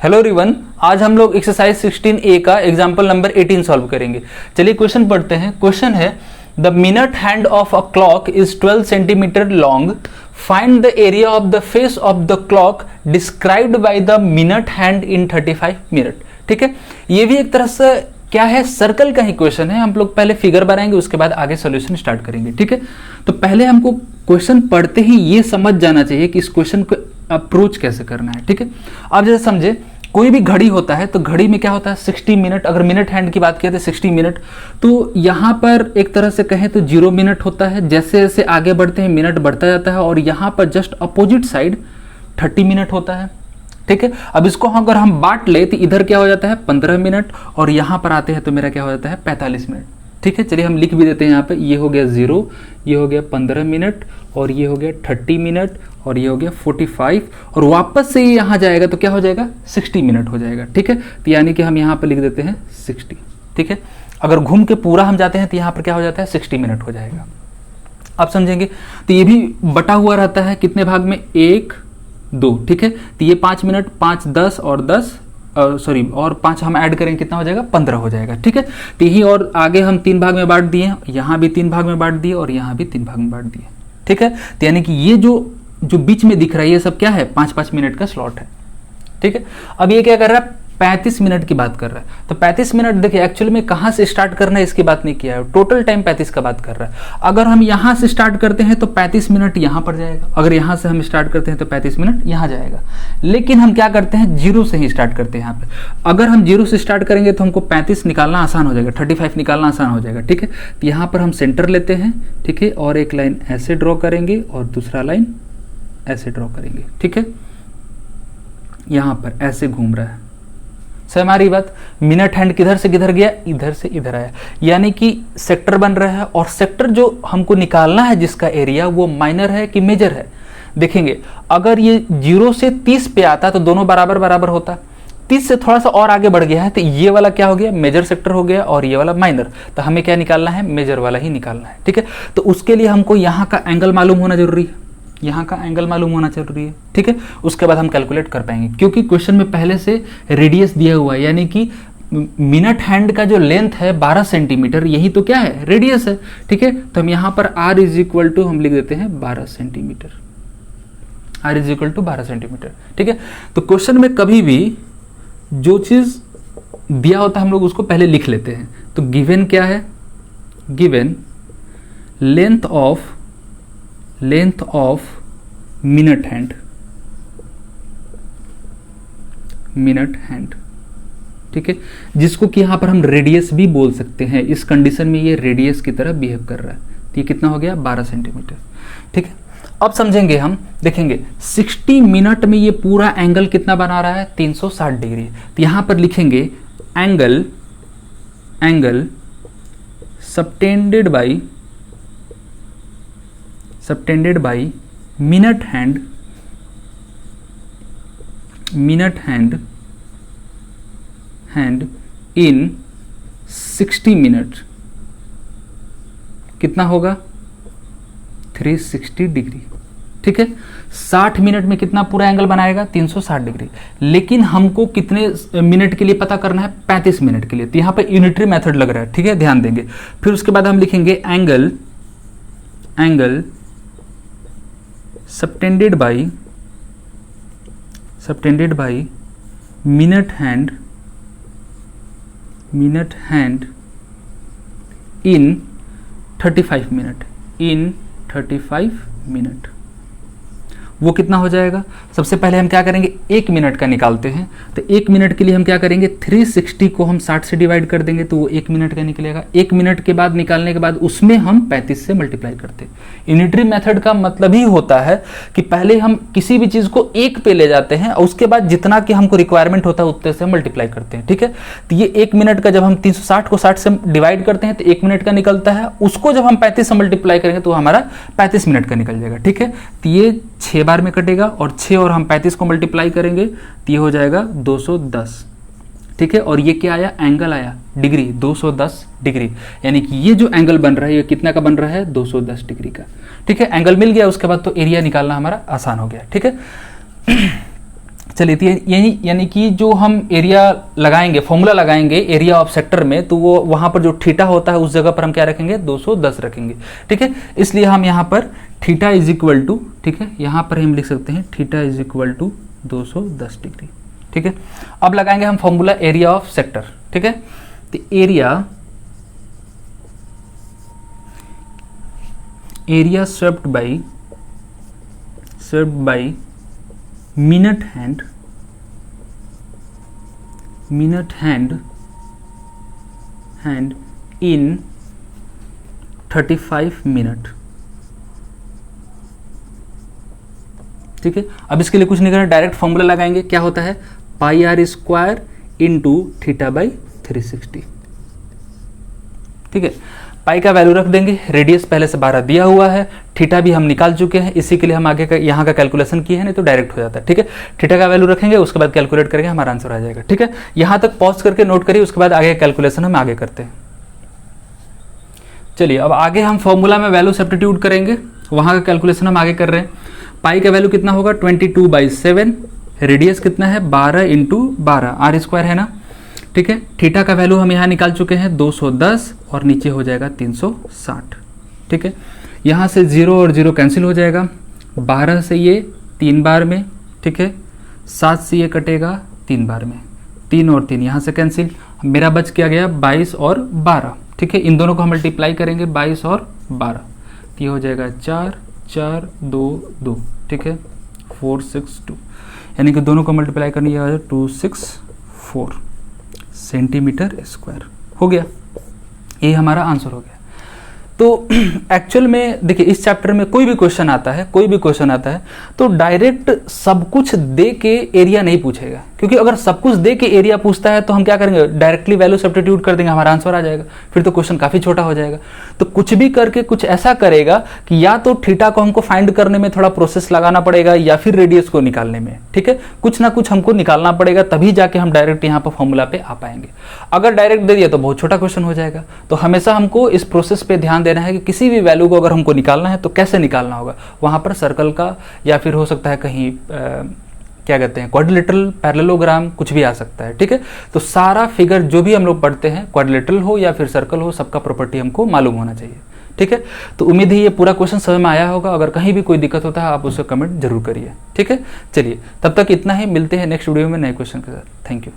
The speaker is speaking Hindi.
हेलो एवरीवन, आज हम लोग एक्सरसाइज 16A का एग्जाम्पल नंबर 18 सॉल्व करेंगे। चलिए क्वेश्चन पढ़ते हैं। क्वेश्चन है the minute hand of a clock is 12 centimetre long, find the area of the face of the clock described by the minute hand in 35 minute. ठीक है, ये भी एक तरह से क्या है, सर्कल का ही क्वेश्चन है। हम लोग पहले फिगर बनाएंगे, उसके बाद आगे सॉल्यूशन स्टार्ट करेंगे। ठीक है, तो पहले हमको क्वेश्चन पढ़ते ही ये समझ जाना चाहिए कि इस क्वेश्चन को अप्रोच कैसे करना है। ठीक है, अब जैसे समझे कोई भी घड़ी होता है तो घड़ी में क्या होता है 60 मिनट। अगर मिनट हैंड की बात किया तो 60 मिनट, तो यहाँ पर एक तरह से कहें तो 0 मिनट होता है। जैसे जैसे आगे बढ़ते हैं मिनट बढ़ता जाता है, और यहाँ पर जस्ट अपोजिट साइड 30 मिनट होता है। ठीक है, अब इसको अगर हम बांट ले तो इधर क्या हो जाता है 15 मिनट, और यहाँ पर आते हैं तो मेरा क्या हो जाता है 45 मिनट। ठीक है, चलिए हम लिख भी देते हैं यहाँ पे, ये हो गया 0, ये हो गया 15 मिनट, और ये हो गया 30 मिनट, और ये हो गया 45, और वापस से ये यहाँ जाएगा तो क्या हो जाएगा 60 मिनट हो जाएगा। ठीक है, तो यानी कि हम यहाँ पर लिख देते हैं 60। ठीक है, अगर घूम के पूरा हम जाते हैं तो यहाँ पर क्या हो जाता है 60 मिनट हो जाएगा। आप समझेंगे, तो ये भी बटा हुआ रहता है कितने भाग में, 1 2। ठीक है, तो ये 5 मिनट, 5 10 और 10 और 5 हम ऐड करेंगे कितना हो जाएगा 15 हो जाएगा। ठीक है, तो यही और आगे हम 3 भाग में बांट दिए, यहाँ भी 3 भाग में बांट दिए, और यहाँ भी 3 भाग में बांट दिए। ठीक है, तो यानी कि ये जो बीच में दिख रहा है ये सब क्या है 5-5 मिनट का स्लॉट है। ठीक है, अब ये क्या कर रहा है 35 मिनट की बात कर रहा है। तो 35 मिनट देखिए एक्चुअली में कहाँ से स्टार्ट करना है इसकी बात नहीं किया है, टोटल टाइम 35 का बात कर रहा है। अगर हम यहाँ से स्टार्ट करते हैं तो 35 मिनट यहाँ पर जाएगा, अगर यहाँ से हम स्टार्ट करते हैं तो 35 मिनट यहाँ जाएगा। लेकिन हम क्या करते हैं 0 से ही स्टार्ट करते हैं यहाँ पे। अगर हम 0 से स्टार्ट करेंगे तो हमको 35 निकालना आसान हो जाएगा, 35 निकालना आसान हो जाएगा। ठीक है, तो यहाँ पर हम सेंटर लेते हैं। ठीक है, और एक लाइन ऐसे ड्रॉ करेंगे और दूसरा लाइन ऐसे ड्रॉ करेंगे। ठीक है, यहाँ पर ऐसे घूम रहा है। सर हमारी बात, मिनट हैंड किधर से किधर गया, इधर से इधर आया, यानी कि सेक्टर बन रहा है। और सेक्टर जो हमको निकालना है जिसका एरिया, वो माइनर है कि मेजर है। देखेंगे अगर ये 0 से 30 पे आता तो दोनों बराबर बराबर होता। 30 से थोड़ा सा और आगे बढ़ गया है तो ये वाला क्या हो गया मेजर सेक्टर हो गया, और ये वाला माइनर। तो हमें क्या निकालना है, मेजर वाला ही निकालना है। ठीक है, तो उसके लिए हमको यहाँ का एंगल मालूम होना जरूरी है, यहाँ का एंगल मालूम होना जरूरी है। ठीक है, उसके बाद हम कैलकुलेट कर पाएंगे, क्योंकि क्वेश्चन में पहले से रेडियस दिया हुआ है, यानी कि मिनट हैंड का जो लेंथ है 12 सेंटीमीटर, यही तो क्या है रेडियस है। ठीक है, तो हम यहाँ पर r इज इक्वल टू हम लिख देते हैं 12 centimetre, r is equal to 12 centimetre. ठीक है, तो क्वेश्चन में कभी भी जो चीज दिया होता है हम लोग उसको पहले लिख लेते हैं। तो गिवन क्या है, given length of minute hand. ठीक है, जिसको कि यहां पर हम रेडियस भी बोल सकते हैं। इस कंडीशन में ये रेडियस की तरह बिहेव कर रहा है। तो ये कितना हो गया 12 सेंटीमीटर। ठीक है, अब समझेंगे हम, देखेंगे 60 मिनट में ये पूरा एंगल कितना बना रहा है 360 डिग्री। तो यहां पर लिखेंगे angle subtended by minute hand in 60 minute कितना होगा 360 डिग्री। ठीक है, 60 मिनट में कितना पूरा एंगल बनाएगा 360 डिग्री। लेकिन हमको कितने मिनट के लिए पता करना है 35 मिनट के लिए। तो यहाँ पे यूनिटरी मेथड लग रहा है। ठीक है, ध्यान देंगे। फिर उसके बाद हम लिखेंगे angle subtended by minute hand in 35 minute. वो कितना हो जाएगा, सबसे पहले हम क्या करेंगे 1 मिनट का निकालते हैं। तो 1 मिनट के लिए हम क्या करेंगे 360 को हम 60 से डिवाइड कर देंगे तो वो 1 मिनट का निकलेगा। 1 मिनट के बाद निकालने के बाद उसमें हम 35 से मल्टीप्लाई करते हैं। यूनिटरी मेथड का मतलब ही होता है कि पहले हम किसी भी चीज को 1 पे ले जाते हैं और उसके बाद जितना कि हमको रिक्वायरमेंट होता है उतने से मल्टीप्लाई करते हैं। ठीक है, तो ये 1 मिनट का जब हम 360 को 60 से डिवाइड करते हैं तो 1 मिनट का निकलता है। उसको जब हम 35 से मल्टीप्लाई करेंगे तो हमारा 35 मिनट का निकल जाएगा। ठीक है, तो ये 6 बार में कटेगा, और 6 और हम 35 को मल्टीप्लाई करेंगे तो ये हो जाएगा 210। ठीक है, और ये क्या आया एंगल आया डिग्री 210 डिग्री, यानी कि ये जो एंगल बन रहा है ये कितना का बन रहा है 210 डिग्री का। ठीक है, एंगल मिल गया, उसके बाद तो एरिया निकालना हमारा आसान हो गया। ठीक है, चलिए तो यही यानी कि जो हम एरिया लगाएंगे, फॉर्मूला लगाएंगे एरिया ऑफ सेक्टर में, तो वो वहां पर जो थीटा होता है उस जगह पर हम क्या रखेंगे, 210 रखेंगे। ठीक है, इसलिए हम यहाँ पर थीटा इज इक्वल टू, ठीक है, यहाँ पर हम लिख सकते हैं theta is equal to 210 degree. ठीक है, अब लगाएंगे हम फॉर्मूला एरिया ऑफ सेक्टर। ठीक है, तो area swept by minute hand in 35 minute. ठीक है, अब इसके लिए कुछ नहीं करना, डायरेक्ट फॉर्मूला लगाएंगे, क्या होता है, pi r square into theta by 360। ठीक है, पाई का वैल्यू रख देंगे, रेडियस पहले से 12 दिया हुआ है, थीटा भी हम निकाल चुके हैं, इसी के लिए हम आगे का यहाँ का कैलकुलेशन किए हैं, नहीं तो डायरेक्ट हो जाता है। ठीक है, थीटा का वैल्यू रखेंगे, उसके बाद कैलकुलेट करेंगे, हमारा आंसर आ जाएगा। ठीक है, यहाँ तक पॉज करके नोट करिए, उसके बाद आगे कैलकुलेशन हम आगे करते हैं। चलिए अब आगे हम फॉर्मूला में वैल्यू सब्स्टिट्यूट करेंगे, वहाँ का कैलकुलेशन हम आगे कर रहे हैं। पाई का वैल्यू कितना होगा, 22/7, रेडियस कितना है, 12 इंटू 12, आर स्क्वायर है ना। ठीक है, थीटा का वैल्यू हम यहाँ निकाल चुके हैं 210 और नीचे हो जाएगा 360। ठीक है, यहाँ से 0 और 0 कैंसिल हो जाएगा, 12 से ये 3 बार में, ठीक है, 7 से ये कटेगा 3 बार में, 3 और 3 यहाँ से कैंसिल, मेरा बच क्या गया 22 और 12। ठीक है, इन दोनों को हम मल्टीप्लाई करेंगे 22 और 12, तो ये हो जाएगा 4 4 2 2। ठीक है, 462, यानी कि दोनों को मल्टीप्लाई करने ये 264 सेंटीमीटर स्क्वायर हो गया। ये हमारा आंसर हो गया। तो एक्चुअल में देखिए, इस चैप्टर में कोई भी क्वेश्चन आता है तो डायरेक्ट सब कुछ दे के एरिया नहीं पूछेगा, क्योंकि अगर सब कुछ दे के एरिया पूछता है तो हम क्या करेंगे, डायरेक्टली वैल्यू सब्स्टिट्यूट कर देंगे, हमारा आंसर आ जाएगा, फिर तो क्वेश्चन काफी छोटा हो जाएगा। तो कुछ भी करके कुछ ऐसा करेगा कि या तो थीटा को हमको फाइंड करने में थोड़ा प्रोसेस लगाना पड़ेगा, या फिर रेडियस को निकालने में। ठीक है, कुछ ना कुछ हमको निकालना पड़ेगा, तभी जाके हम डायरेक्ट यहाँ पर फॉर्मूला पे आ पाएंगे। अगर डायरेक्ट दे दिया तो बहुत छोटा क्वेश्चन हो जाएगा। तो हमेशा हमको इस प्रोसेस पे ध्यान देना है कि किसी भी वैल्यू को अगर हमको निकालना है तो कैसे निकालना होगा। वहां पर सर्कल का, या फिर हो सकता है कहीं क्या कहते हैं, क्वाड्रिलेटरल, पैरेललोग्राम, कुछ भी आ सकता है। ठीक है, तो सारा फिगर जो भी हम लोग पढ़ते हैं, क्वाड्रिलेटरल हो या फिर सर्कल हो, सबका प्रॉपर्टी हमको मालूम होना चाहिए। ठीक है, तो उम्मीद है ये पूरा क्वेश्चन समझ में आया होगा। अगर कहीं भी कोई दिक्कत होता है आप उसे कमेंट जरूर करिए। ठीक है, चलिए तब तक इतना ही, मिलते हैं नेक्स्ट वीडियो में नए क्वेश्चन के साथ। Thank you.